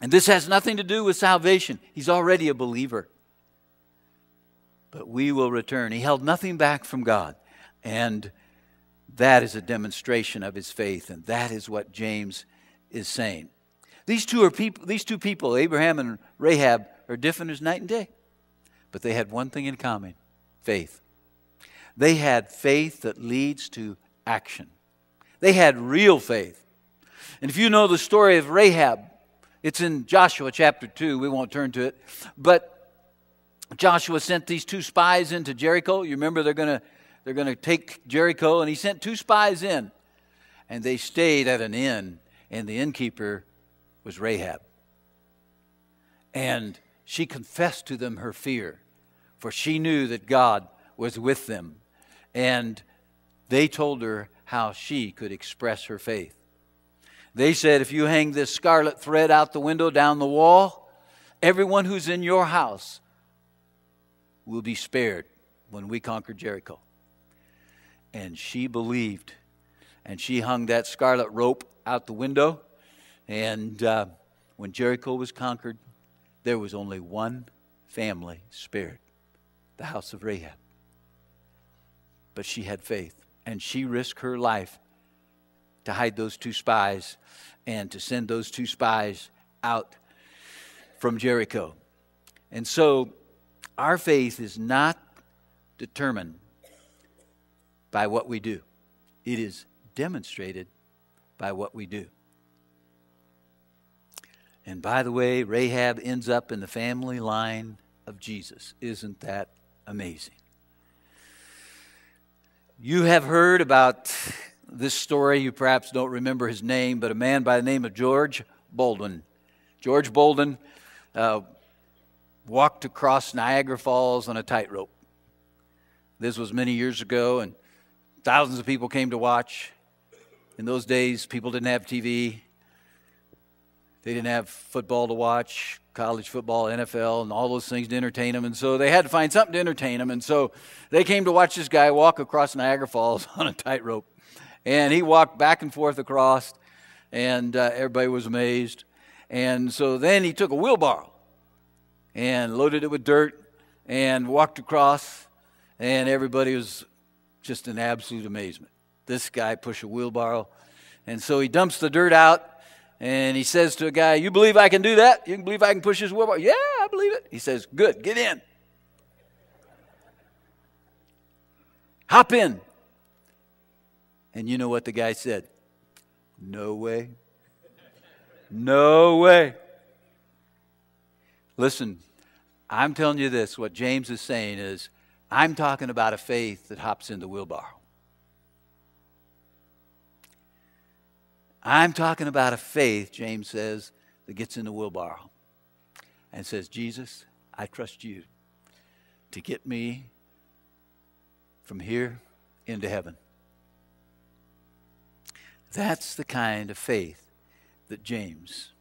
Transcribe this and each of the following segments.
And this has nothing to do with salvation. He's already a believer. But we will return. He held nothing back from God. And that is a demonstration of his faith. And that is what James is saying. These two people, Abraham and Rahab, are different as night and day. But they had one thing in common: faith. They had faith that leads to action. They had real faith. And if you know the story of Rahab, it's in Joshua chapter 2. We won't turn to it. But Joshua sent these two spies into Jericho. You remember they're going to take Jericho, and he sent two spies in. And they stayed at an inn, and the innkeeper was Rahab. And she confessed to them her fear, for she knew that God was with them. And they told her how she could express her faith. They said, if you hang this scarlet thread out the window down the wall, everyone who's in your house will be spared when we conquer Jericho. And she believed. And she hung that scarlet rope out the window. And when Jericho was conquered, there was only one family spared: the house of Rahab. But she had faith. And she risked her life to hide those two spies and to send those two spies out from Jericho. And so our faith is not determined by what we do. It is demonstrated by what we do. And by the way, Rahab ends up in the family line of Jesus. Isn't that amazing? You have heard about this story. You perhaps don't remember his name, but a man by the name of George Bolden. George Bolden walked across Niagara Falls on a tightrope. This was many years ago, and thousands of people came to watch. In those days, people didn't have TV. They didn't have football to watch, college football, NFL, and all those things to entertain them. And so they had to find something to entertain them. And so they came to watch this guy walk across Niagara Falls on a tightrope. And he walked back and forth across, and everybody was amazed. And so then he took a wheelbarrow and loaded it with dirt and walked across, and everybody was just in absolute amazement. This guy pushed a wheelbarrow. And so he dumps the dirt out, and he says to a guy, "You believe I can do that? You can believe I can push this wheelbarrow?" "Yeah, I believe it." He says, "Good, get in. Hop in." And you know what the guy said? "No way. No way." Listen, I'm telling you this. What James is saying is, I'm talking about a faith that hops in the wheelbarrow. I'm talking about a faith, James says, that gets in the wheelbarrow and says, "Jesus, I trust you to get me from here into heaven." That's the kind of faith that James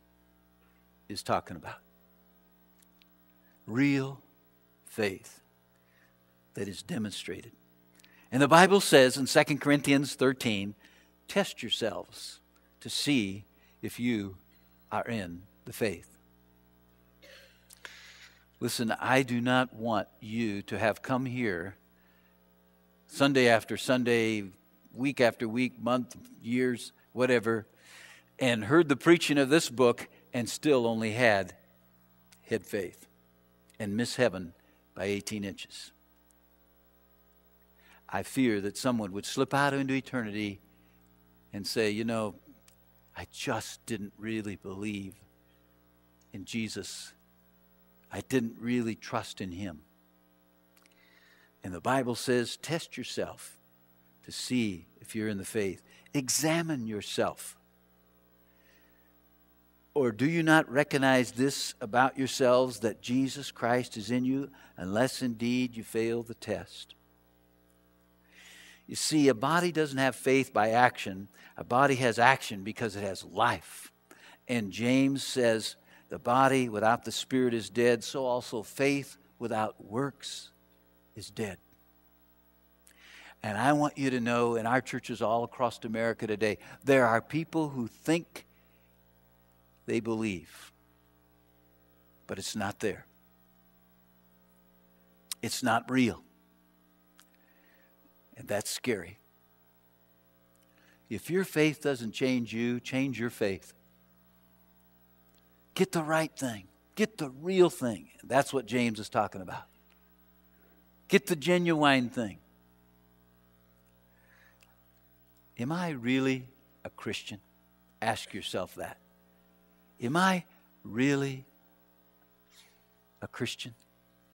is talking about. Real faith that is demonstrated. And the Bible says in 2 Corinthians 13, test yourselves to see if you are in the faith. Listen, I do not want you to have come here Sunday after Sunday, week after week, month, years, whatever, and heard the preaching of this book and still only had faith and miss heaven by 18 inches. I fear that someone would slip out into eternity and say, "You know, I just didn't really believe in Jesus. I didn't really trust in Him." And the Bible says, test yourself to see if you're in the faith. Examine yourself. Or do you not recognize this about yourselves, that Jesus Christ is in you, unless indeed you fail the test? You see, a body doesn't have faith by action. A body has action because it has life. And James says, the body without the Spirit is dead, so also faith without works is dead. And I want you to know, in our churches all across America today, there are people who think they believe, but it's not there. It's not real. And that's scary. If your faith doesn't change you, change your faith. Get the right thing. Get the real thing. That's what James is talking about. Get the genuine thing. Am I really a Christian? Ask yourself that. Am I really a Christian?